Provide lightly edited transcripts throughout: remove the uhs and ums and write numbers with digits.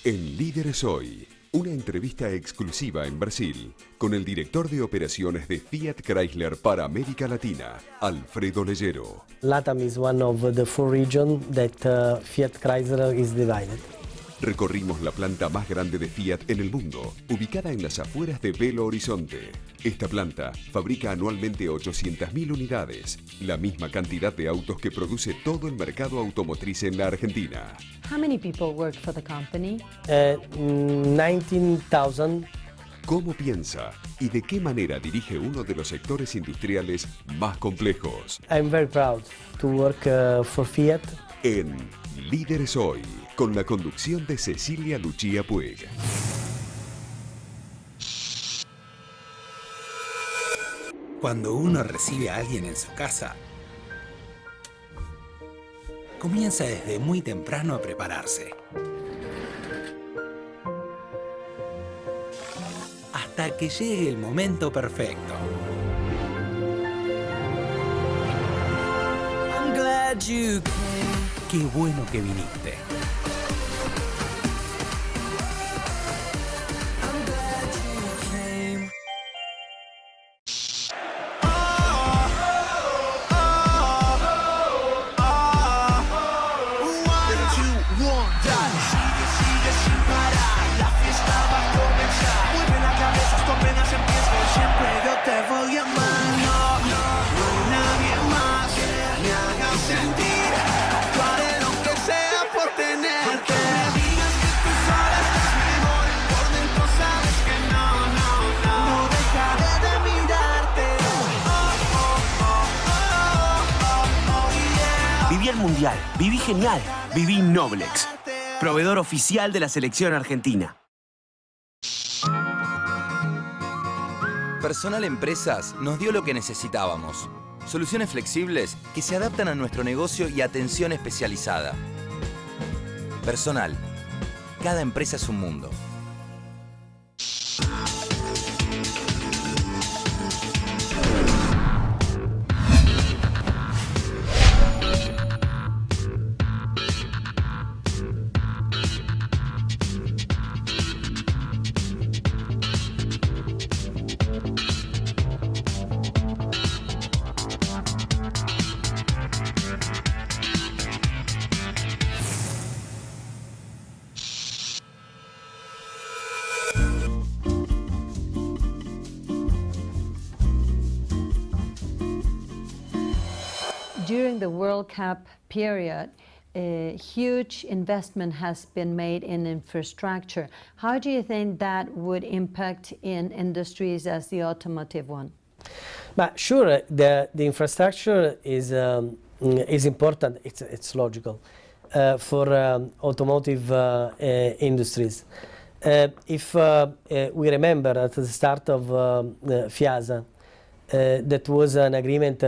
En Líderes Hoy, una entrevista exclusiva en Brasil con el director de operaciones de Fiat Chrysler para América Latina, Alfredo Leggero. LATAM is one of the four regions that Fiat Chrysler is divided. Recorrimos la planta más grande de Fiat en el mundo, ubicada en las afueras de Belo Horizonte. Esta planta fabrica anualmente 800.000 unidades, la misma cantidad de autos que produce todo el mercado automotriz en la Argentina. How many people work for the company? 19,000. ¿Cómo piensa y de qué manera dirige uno de los sectores industriales más complejos? I'm very proud to work for Fiat. En Líderes Hoy, con la conducción de Cecilia Luchía-Puig. Cuando uno recibe a alguien en su casa, comienza desde muy temprano a prepararse. Hasta que llegue el momento perfecto. I'm glad you came. Qué bueno que viniste. I'm glad you came. Sigue sin parar, la fiesta va a comenzar. Mueve la cabeza, esto apenas empieza. Siempre yo te voy a amar. No hay nadie más que me haga sentir. Yo haré lo que sea por tenerte. Me digas que tú sola estás mejor, por dentro sabes que no dejaré de mirarte. Yeah. Viví el Mundial, viví genial, viví Noblex, proveedor oficial de la selección argentina. Personal Empresas nos dio lo que necesitábamos. Soluciones flexibles que se adaptan a nuestro negocio y atención especializada. Personal. Cada empresa es un mundo. During the World Cup period, a huge investment has been made in infrastructure. How do you think that would impact in industries as the automotive one? But sure, the infrastructure is important. It's logical for automotive industries. If we remember at the start of FIASA, that was an agreement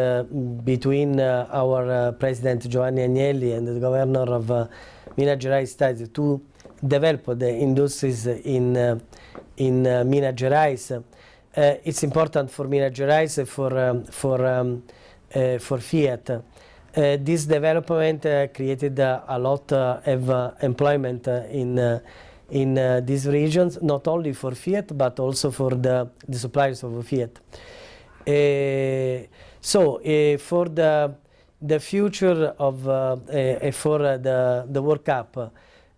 between our President Giovanni Agnelli and the Governor of Minas Gerais state to develop the industries in Minas Gerais. It's important for Minas Gerais for Fiat. This development created a lot of employment in these regions, not only for Fiat but also for the suppliers of Fiat. So for the future of for the World Cup,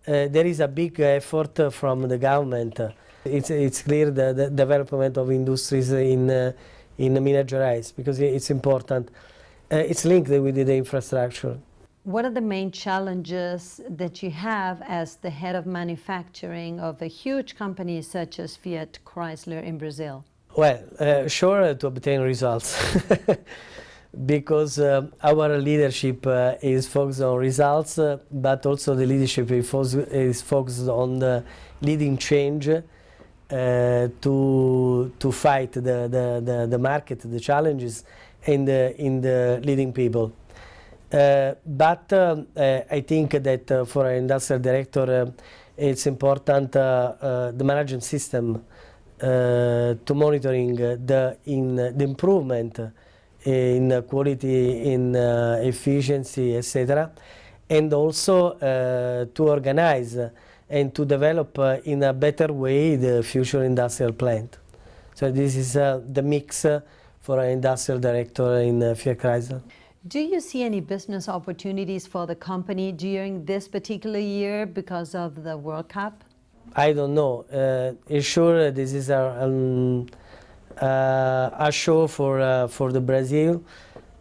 there is a big effort from the government. It's clear the development of industries in Minas Gerais because it's important. It's linked with the infrastructure. What are the main challenges that you have as the head of manufacturing of a huge company such as Fiat Chrysler in Brazil? Well, sure, to obtain results, because our leadership is focused on results, but also the leadership is focused on the leading change to fight the market, the challenges, and in the leading people. But I think that for an industrial director, it's important the management system to monitoring the improvement in quality, in efficiency, etc., and also to organize and to develop in a better way the future industrial plant. So this is the mix for an industrial director in Fiat Chrysler. Do you see any business opportunities for the company during this particular year because of the World Cup? I don't know. Sure, this is a show for the Brazil,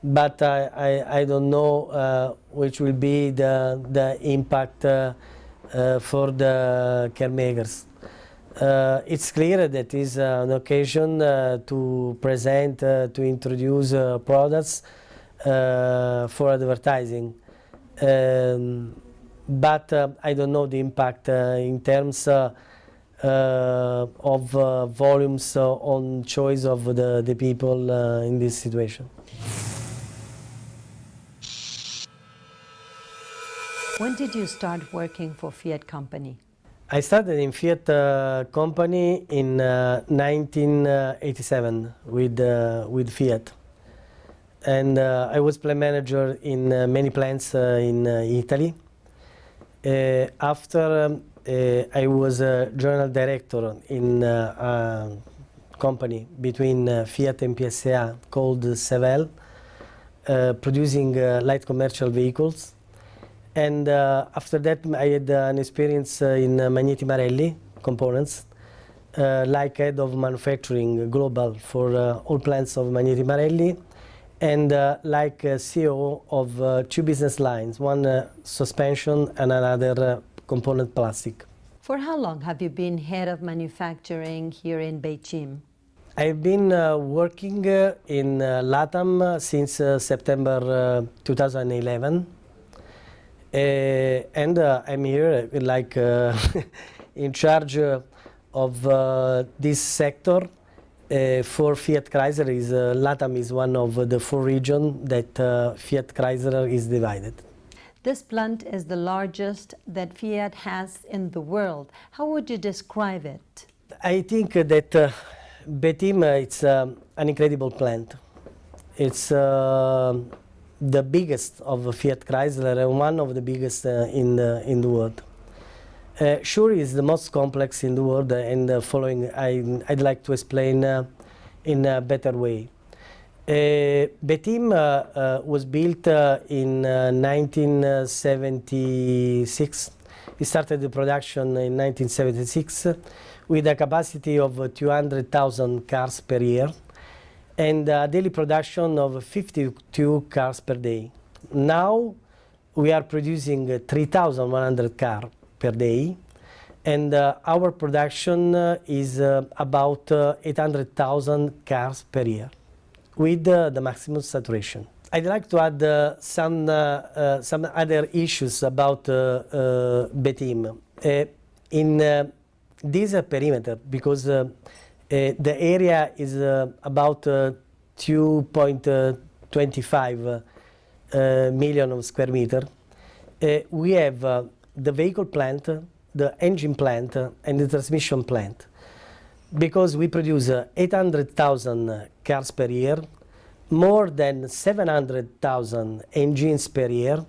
but I don't know which will be the impact for the car makers. It's clear that is an occasion to present, to introduce products for advertising. But I don't know the impact in terms of volumes on choice of the people in this situation. When did you start working for Fiat Company? I started in Fiat company in 1987 with Fiat. And I was plant manager in many plants in Italy. After I was a general director in a company between Fiat and PSA called Sevel, producing light commercial vehicles. And after that I had an experience in Magneti Marelli components, like head of manufacturing global for all plants of Magneti Marelli, and like CEO of two business lines, one suspension and another component plastic. For how long have you been head of manufacturing here in Beijing? I've been working in LATAM since September 2011. And I'm here like in charge of this sector. For Fiat Chrysler, LATAM is one of the 4 regions that Fiat Chrysler is divided. This plant is the largest that Fiat has in the world. How would you describe it? I think that Betim, it's an incredible plant. It's the biggest of Fiat Chrysler and one of the biggest in the world. Sure, is the most complex in the world, and following I'd like to explain in a better way. Betim was built in 1976. It started the production in 1976 with a capacity of 200,000 cars per year and a daily production of 52 cars per day. Now we are producing 3,100 cars per day, and our production is about 800,000 cars per year with the maximum saturation. I'd like to add some other issues about Betim. In this perimeter, because the area is about 2.25 million of square meter. We have the vehicle plant, the engine plant, and the transmission plant. Because we produce 800,000 cars per year, more than 700,000 engines per year,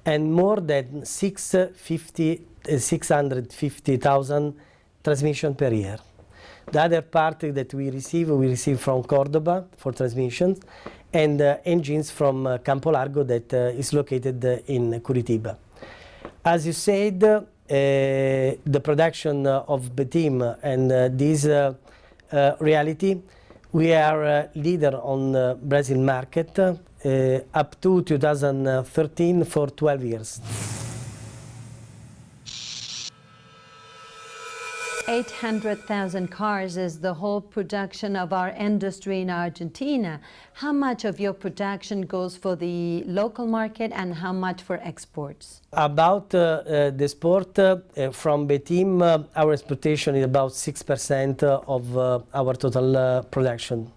and more than 650,000 transmission per year. The other part that we receive from Cordoba for transmissions, and engines from Campo Largo that is located in Curitiba. As you said, the production of Betim and this reality, we are leader on the Brazil market up to 2013 for 12 years. 800,000 cars is the whole production of our industry in Argentina. How much of your production goes for the local market and how much for exports? About the sport, from Betim, our exportation is about 6% of our total production.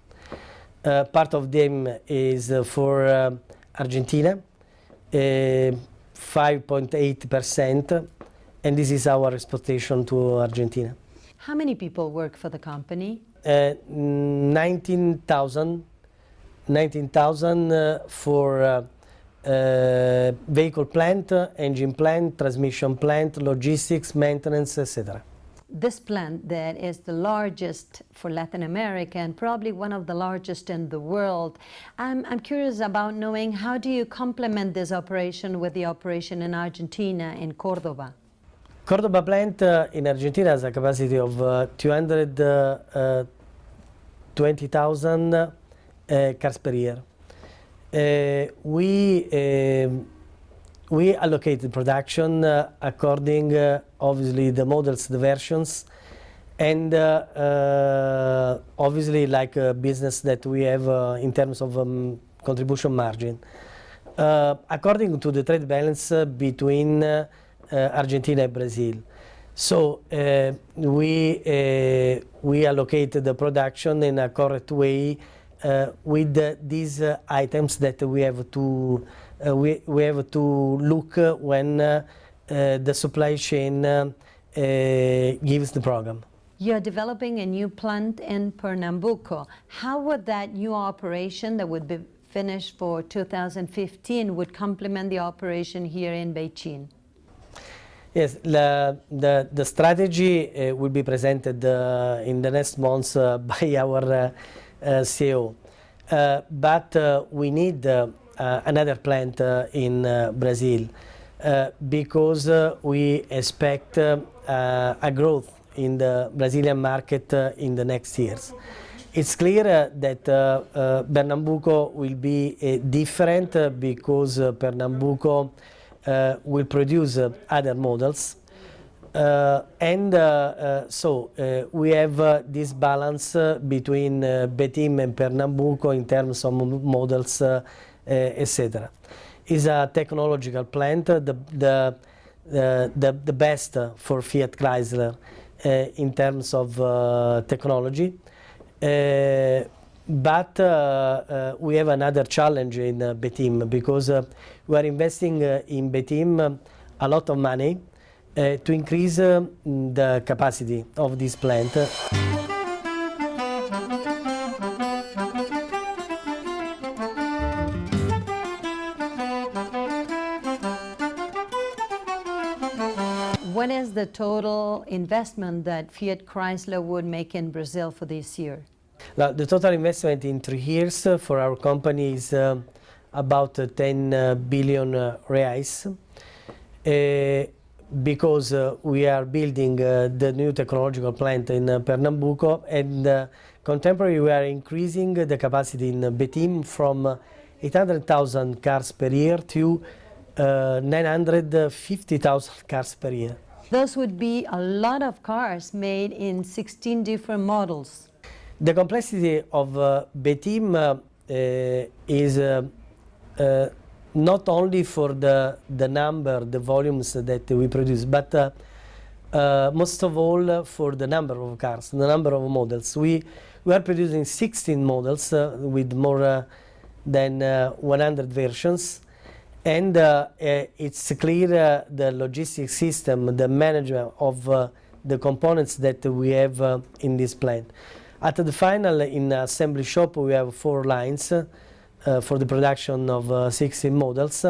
Part of them is for Argentina, 5.8%. And this is our exportation to Argentina. How many people work for the company? 19,000 for vehicle plant, engine plant, transmission plant, logistics, maintenance, etc. This plant that is the largest for Latin America and probably one of the largest in the world. I'm curious about knowing, how do you complement this operation with the operation in Argentina, in Córdoba? Córdoba plant in Argentina has a capacity of 220,000 cars per year. We allocated production according, obviously, the models, the versions, and obviously like a business that we have in terms of contribution margin. According to the trade balance between Argentina and Brazil. So we allocated the production in a correct way with these items that we have to look when the supply chain gives the program. You're developing a new plant in Pernambuco. How would that new operation that would be finished for 2015 would complement the operation here in Beijing? Yes, the strategy will be presented in the next months by our CEO. But we need another plant in Brazil because we expect a growth in the Brazilian market in the next years. It's clear that Pernambuco will be different because Pernambuco will produce other models. So we have this balance between Betim and Pernambuco in terms of models, etc. It's a technological plant, the best for Fiat Chrysler in terms of technology. But we have another challenge in Betim because we are investing in Betim a lot of money to increase the capacity of this plant. What is the total investment that Fiat Chrysler would make in Brazil for this year? The total investment in 3 years for our company is about 10 billion reais. Because we are building the new technological plant in Pernambuco, and contemporarily we are increasing the capacity in Betim from 800,000 cars per year to 950,000 cars per year. Those would be a lot of cars made in 16 different models. The complexity of Betim is not only for the number, the volumes that we produce, but most of all for the number of cars, the number of models. We are producing 16 models with more than 100 versions, and it's clear the logistics system, the management of the components that we have in this plant. At the final, in assembly shop, we have 4 lines for the production of 16 models.